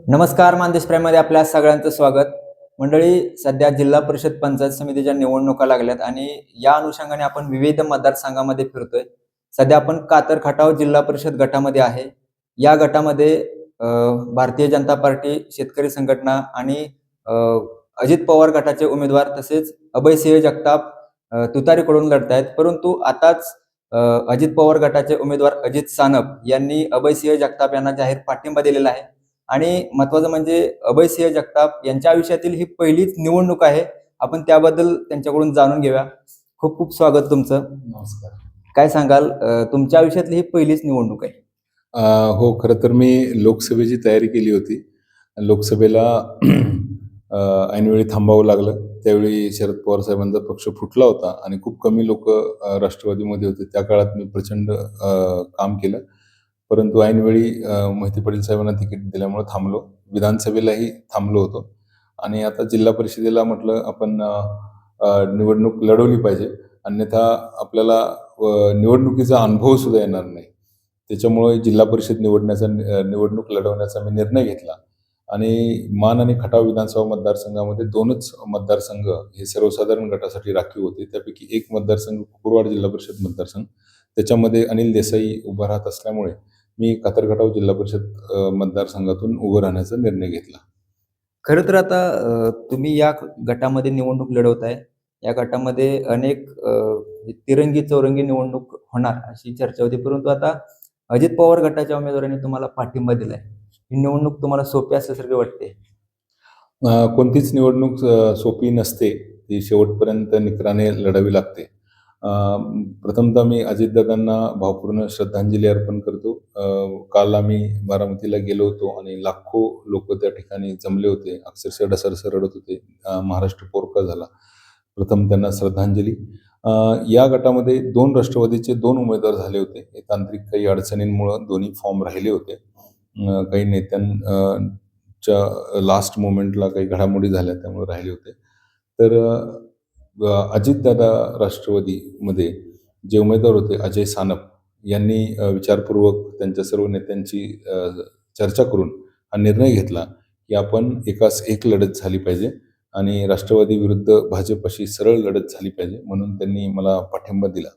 नमस्कार, मानदेश प्राईममध्ये आपल्या सगळ्यांचं स्वागत. मंडळी, सध्या जिल्हा परिषद पंचायत समितीच्या निवडणुका लागल्यात आणि या अनुषंगाने आपण विविध मतदारसंघामध्ये फिरतोय. सध्या आपण कातर खटाव जिल्हा परिषद गटामध्ये आहे. या गटामध्ये अ, भारतीय जनता पार्टी, शेतकरी संघटना आणि अ, अजित पवार गटाचे उमेदवार तसेच अभयसिंह जगताप तुतारीकडून लढत आहेत. परंतु आताच अ, अजित पवार गटाचे उमेदवार अजित सानप यांनी अभयसिंह जगताप यांना जाहीर पाठिंबा दिलेला आहे. आणि महत्त्वाचं म्हणजे अभयसिंह जगताप यांच्या आयुष्यातील ही पहिलीच निवडणूक आहे. आपण त्याबद्दल त्यांच्याकडून जाणून घेऊया. खूप खूप स्वागत तुमचं. नमस्कार. काय सांगाल, तुमच्या आयुष्यातली ही पहिलीच निवडणूक आहे? अ, हो, खरं तर मी लोकसभेची तयारी केली होती. लोकसभेला ऐनवेळी थांबावं लागलं. त्यावेळी शरद पवार साहेबांचा पक्ष फुटला होता आणि खूप कमी लोकं राष्ट्रवादीमध्ये होते. त्या काळात मी प्रचंड काम केलं. परंतु ऐनवेळी मोहिते पाटील साहेबांना तिकीट दिल्यामुळे थांबलो. विधानसभेलाही थांबलो होतो आणि आता जिल्हा परिषदेला म्हटलं आपण निवडणूक लढवली पाहिजे. अन्यथा आपल्याला निवडणुकीचा अनुभव सुद्धा येणार नाही. त्याच्यामुळे जिल्हा परिषद निवडणूक लढवण्याचा मी निर्णय घेतला आणि मान आणि खटाव विधानसभा मतदारसंघामध्ये 2च मतदारसंघ हे सर्वसाधारण गटासाठी राखीव होते. त्यापैकी एक मतदारसंघ कुकुरवाड जिल्हा परिषद मतदारसंघ. त्याच्यामध्ये अनिल देसाई उभा राहत असल्यामुळे मी कातर खटाव जिल्हा परिषद मतदारसंघातून उभं राहण्याचा निर्णय घेतला. खरं तर आता तुम्ही या गटामध्ये निवडणूक लढवताय. या गटामध्ये अनेक तिरंगी-चौरंगी निवडणूक होणार अशी चर्चा होती. परंतु आता अजित पवार गटाच्या उमेदवारांनी तुम्हाला पाठिंबा दिलाय. ही निवडणूक तुम्हाला सोपी असल्यासारखी वाटते? कोणतीच निवडणूक सोपी नसते. ती शेवटपर्यंत निकराने लढावी लागते. अ, प्रथमतः मी अजितदादांना भावपूर्ण श्रद्धांजली अर्पण करतो. काल आम्ही बारामतीला गेलो होतो आणि लाखो लोकं त्या ठिकाणी जमले होते. अक्षरशः ढसाढसा रडत होते. महाराष्ट्र पोरका झाला. प्रथम त्यांना श्रद्धांजली. अ, या गटामध्ये 2 राष्ट्रवादीचे 2 उमेदवार झाले होते. तांत्रिक काही अडचणींमुळं दोन्ही फॉर्म राहिले होते. काही च्या लास्ट मोमेंटला काही घडामोडी झाल्या त्यामुळे राहिले होते. तर अजितदादा राष्ट्रवादीमध्ये जे उमेदवार होते अजय सानप यांनी विचारपूर्वक त्यांच्या सर्व नेत्यांची चर्चा करून हा निर्णय घेतला, की आपण एकास एक लढत झाली पाहिजे आणि राष्ट्रवादी विरुद्ध भाजप अशी सरळ लढत झाली पाहिजे म्हणून त्यांनी मला पाठिंबा दिला.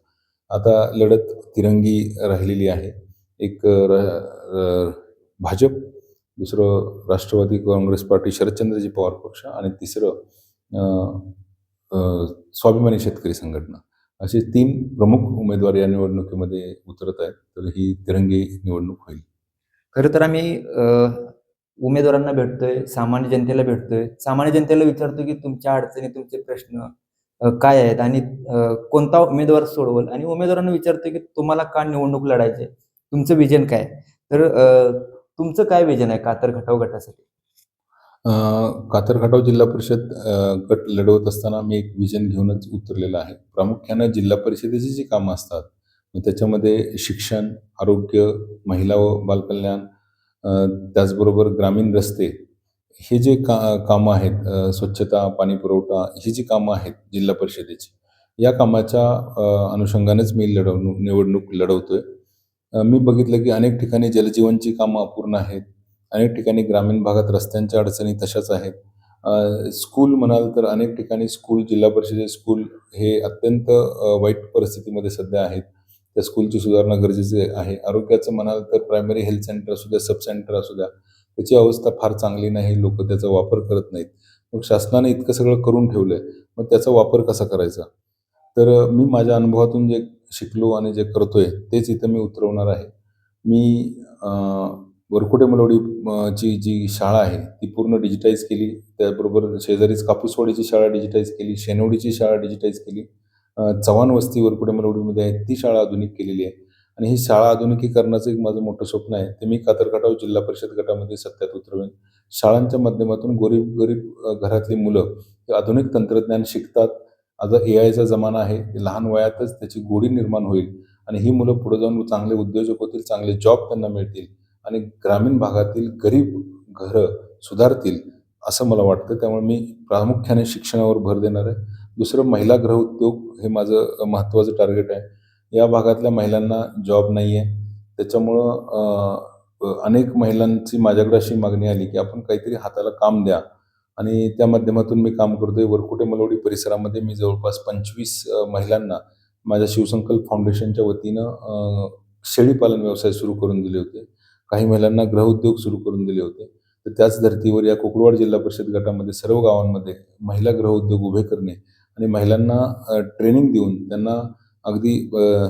आता लढत तिरंगी राहिलेली आहे. एक भाजप, दुसरं राष्ट्रवादी काँग्रेस पार्टी शरदचंद्रजी पवार पक्ष आणि तिसरं अ, अ, स्वाभिमानी शेतकरी संघटना. असे 3 प्रमुख उमेदवार या निवडणुकीमध्ये उतरत आहेत. तर ही तिरंगी निवडणूक होईल. खरं तर आम्ही उमेदवारांना भेटतोय, सामान्य जनतेला भेटतोय. सामान्य जनतेला विचारतो, की तुमच्या अडचणी, तुमचे प्रश्न काय आहेत आणि कोणता उमेदवार सोडवल आणि उमेदवारांना विचारतो, की तुम्हाला का निवडणूक लढायची आहे? तुमचं विजन काय आहे? तर तुमचं काय विजन आहे कातर खटाव गटासाठी? अ, कातर खटाव जिल्हा परिषद गट लढवत असताना मी एक विजन घेऊनच उतरलेला आहे. प्रामुख्यानं जिल्हा परिषदेची जी कामं असतात, मग त्याच्यामध्ये शिक्षण, आरोग्य, महिला व बालकल्याण, अ, त्याचबरोबर ग्रामीण रस्ते, हे जे कामं आहेत, स्वच्छता, पाणी पुरवठा, ही जी कामं आहेत जिल्हा परिषदेची, या कामाच्या अनुषंगानेच मी निवडणूक लढवतोय. मी बघितलं की अनेक ठिकाणी जलजीवनची कामं अपूर्ण आहेत. अनेक ठिकाणी ग्रामीण भागात रस्त्यांच्या अडचणी तशाच आहेत. स्कूल म्हणाल तर अनेक ठिकाणी स्कूल, जिल्हा परिषदेचे स्कूल हे अत्यंत वाईट परिस्थितीमध्ये सध्या आहेत. त्या स्कूलची सुधारणा गरजेची आहे. आरोग्याचं म्हणाल तर प्रायमरी हेल्थ सेंटर असू द्या, सब सेंटर असू द्या, त्याची अवस्था फार चांगली नाही. लोकं त्याचा वापर करत नाहीत. मग शासनाने इतकं सगळं करून ठेवलंय, मग त्याचा वापर कसा करायचा? तर मी माझ्या अनुभवातून जे शिकलो आणि जे करतोय तेच इथं मी उतरवणार आहे. मी वरकुटे मलवडी ची जी शाळा आहे ती पूर्ण डिजिटाईज केली. त्याबरोबर शेजारीच कापूसवाडीची शाळा डिजिटाईज केली. शेनवडीची शाळा डिजिटाईज केली. चव्हाण वस्ती वरकुटे मलवडीमध्ये आहे ती शाळा आधुनिक केलेली आहे. आणि ही शाळा आधुनिकीकरणाचं एक माझं मोठं स्वप्न आहे. ते मी कातर खटाव जिल्हा परिषद गटामध्ये सत्यात उतरवेन. शाळांच्या माध्यमातून गरीब घरातली मुलं हे आधुनिक तंत्रज्ञान शिकतात. आता एआयचा जमाना आहे. लहान वयातच त्याची गोडी निर्माण होईल आणि ही मुलं पुढे जाऊन चांगले उद्योजक होतील, चांगले जॉब त्यांना मिळतील आणि ग्रामीण भागातील गरीब घरं सुधारतील, असं मला वाटतं. त्यामुळे मी प्रामुख्याने शिक्षणावर भर देणार आहे. दुसरं महिला गृहउद्योग हे माझं महत्त्वाचं टार्गेट आहे. या भागातल्या महिलांना जॉब नाही आहे. त्याच्यामुळं अनेक महिलांची माझ्याकडे अशी मागणी आली की आपण काहीतरी हाताला काम द्या आणि त्या माध्यमातून मी काम करतोय. वरकुटे मलवडी परिसरामध्ये मी जवळपास 25 महिलांना माझ्या शिवसंकल्प फाउंडेशनच्या वतीनं शेळीपालन व्यवसाय सुरू करून दिले होते. काही महिलांना गृहउद्योग सुरू करून दिले होते. तर त्याच धर्तीवर या कुकुडवाड जिल्हा परिषद गटामध्ये सर्व गावांमध्ये महिला गृहउद्योग उभे करणे आणि महिलांना ट्रेनिंग देऊन त्यांना अगदी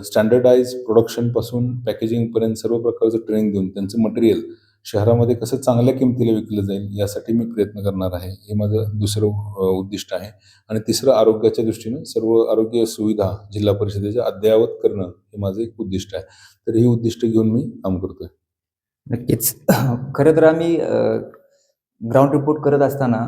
स्टँडर्डाइज प्रोडक्शनपासून पॅकेजिंगपर्यंत सर्व प्रकारचं ट्रेनिंग देऊन त्यांचं मटेरियल शहरामध्ये कसं चांगल्या किमतीला विकलं जाईल यासाठी मी प्रयत्न करणार आहे. हे माझं दुसरं उद्दिष्ट आहे. आणि तिसरं आरोग्याच्या दृष्टीनं सर्व आरोग्य सुविधा जिल्हा परिषदेच्या अद्ययावत करणं हे माझं एक उद्दिष्ट आहे. तर ही उद्दिष्ट घेऊन मी काम करतोय. नक्कीच. खरं तर आम्ही ग्राउंड रिपोर्ट करत असताना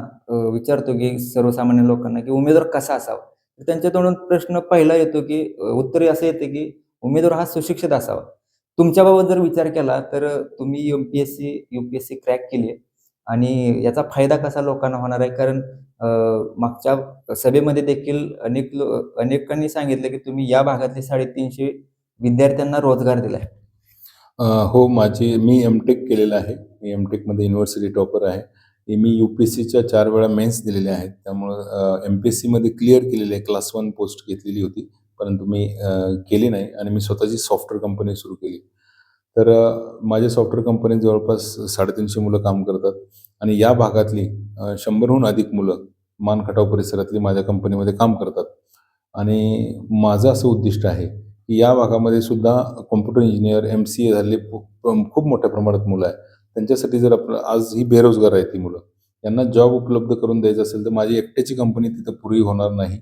विचारतो की सर्वसामान्य लोकांना की उमेदवार कसा असावा. तर त्यांच्या तोंडून प्रश्न पहिला येतो की उत्तर असं येते की उमेदवार हा सुशिक्षित असावा. तुमच्याबाबत जर विचार केला तर तुम्ही UPSC क्रॅक केली आहे आणि याचा फायदा कसा लोकांना होणार आहे? कारण मागच्या सभेमध्ये देखील अनेकांनी सांगितलं की तुम्ही या भागातले 350 विद्यार्थ्यांना रोजगार दिलाय. हो, मी एम.टेक केलेलं आहे. मी एम.टेकमध्ये युनिव्हर्सिटी टॉपर आहे. मी UPSCच्या 4 वेळा मेन्स दिलेल्या आहेत. त्यामुळं MPSCमध्ये क्लिअर केलेलं आहे. क्लास 1 पोस्ट घेतलेली होती. परंतु मी केली नाही आणि मी स्वतःची सॉफ्टवेअर कंपनी सुरू केली. तर माझ्या सॉफ्टवेअर कंपनीत जवळपास 350 मुलं काम करतात आणि या भागातली 100हून अधिक मुलं मानखटाव परिसरातली माझ्या कंपनीमध्ये काम करतात. आणि माझं असं उद्दिष्ट आहे की या भागामध्ये सुद्धा कॉम्प्युटर इंजिनियर, MCA झालेले खूप मोठ्या प्रमाणात मुलं आहेत. त्यांच्यासाठी जर आज ही बेरोजगार आहेत ती मुलं. यांना जॉब उपलब्ध करून द्यायचा असेल तर माझी एकट्याची कंपनी तिथं पुरी होणार नाही.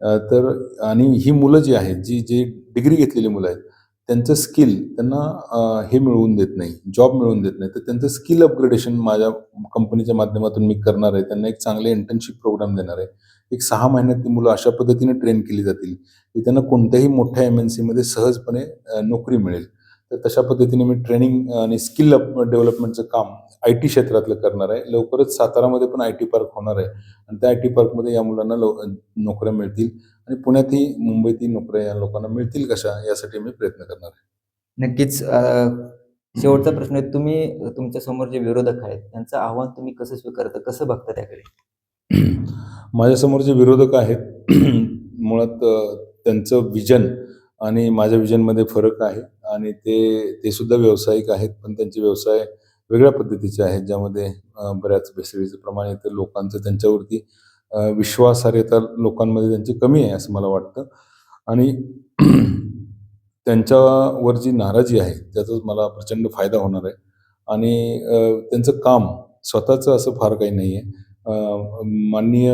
तर आणि ही मुलं जी आहेत, जी डिग्री घेतलेली मुलं आहेत, त्यांचं स्किल त्यांना हे मिळवून देत नाही, जॉब मिळवून देत नाही. तर त्यांचं स्किल अपग्रेडेशन माझ्या कंपनीच्या माध्यमातून मी करणार आहे. त्यांना एक चांगले इंटर्नशिप प्रोग्राम देणार आहे. एक 6 महिन्यात ती मुलं अशा पद्धतीने ट्रेन केली जातील की त्यांना कोणत्याही मोठ्या MNCमध्ये सहजपणे नोकरी मिळेल. तर तशा पद्धतीने मी ट्रेनिंग आणि स्किल डेव्हलपमेंटचं काम IT क्षेत्रातलं करणार आहे. लवकरच सातारामध्ये पण IT पार्क होणार आहे आणि त्या IT पार्कमध्ये या मुलांना नोकऱ्या मिळतील आणि पुण्यातही मुंबईतही नोकऱ्या या लोकांना मिळतील कशा यासाठी मी प्रयत्न करणार आहे. नक्कीच. शेवटचा प्रश्न आहे, तुम्ही तुमच्या समोर जे विरोधक आहेत त्यांचं आव्हान तुम्ही कसं स्वीकारता, कसं बघता त्याकडे? माझ्यासमोर जे विरोधक आहेत मुळात त्यांचं विजन आणि माझ्या विजनमध्ये फरक आहे आणि ते सुद्धा व्यावसायिक आहेत, पण त्यांचे व्यवसाय वेगळ्या पद्धतीचे आहेत, ज्यामध्ये बऱ्याच भेसळीचं प्रमाण येतं. लोकांचं त्यांच्यावरती विश्वासार्हता लोकांमध्ये त्यांची कमी आहे असं मला वाटतं आणि त्यांच्यावर जी नाराजी आहे त्याचाच मला प्रचंड फायदा होणार आहे. आणि त्यांचं काम स्वतःचं असं फार काही नाही आहे. माननीय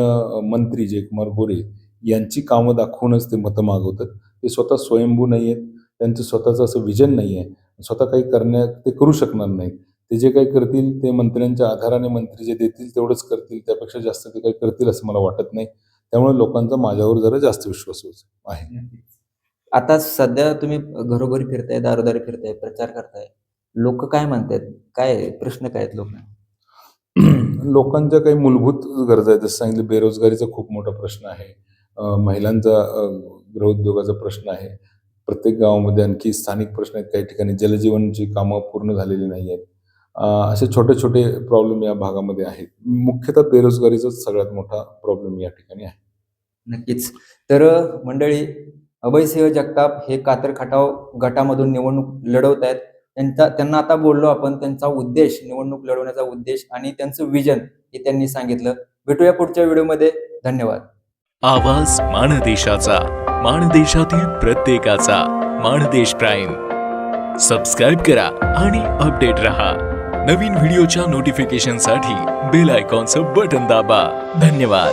मंत्री जयकुमार गोरे यांची कामं दाखवूनच ते मतं मागवतात. ते स्वतः स्वयंभू नाही आहेत. त्यांचं स्वतःचं असं विजन नाही आहे. स्वतः काही ते करू शकणार नाहीत. ते जे काही करतील ते मंत्र्यांच्या आधाराने मंत्री जे देतील तेवढंच करतील. त्यापेक्षा जास्त ते काही करतील असं मला वाटत नाही. त्यामुळे लोकांचा माझ्यावर जरा जास्त विश्वास आहे. आता सध्या तुम्ही घरोघरी फिरताय, दारोदारी फिरताय, प्रचार करताय. लोक काय म्हणतायत? काय प्रश्न काय आहेत लोकांना? लोकांच्या काही मूलभूत गरजा आहेत. जसं सांगितलं, बेरोजगारीचा खूप मोठा प्रश्न आहे. महिलांचा गृहउद्योगाचा प्रश्न आहे. प्रत्येक गावामध्ये आणखी स्थानिक प्रश्न आहेत. काही ठिकाणी जलजीवनची कामं पूर्ण झालेली नाही आहेत. असे छोटे छोटे प्रॉब्लेम या भागामध्ये आहेत. मुख्यतः बेरोजगारीचाच सगळ्यात मोठा प्रॉब्लेम या ठिकाणी आहे. नक्कीच. तर मंडळी, अभयसिंह जगताप हे कातर खटाव गटामधून निवडणूक लढवत आहेत. त्यांना आता बोललो आपण. त्यांचा उद्देश, निवडणूक लढवण्याचा उद्देश आणि त्यांचं विजन हे त्यांनी सांगितलं. भेटूया पुढच्या व्हिडिओमध्ये. धन्यवाद. आवाज माणदेशाचा, माणदेशातील प्रत्येकाचा. माणदेश प्राईम सबस्क्राईब करा आणि अपडेट रहा. नवीन व्हिडिओच्या नोटिफिकेशनसाठी बेल आयकॉनचं बटन दाबा. धन्यवाद.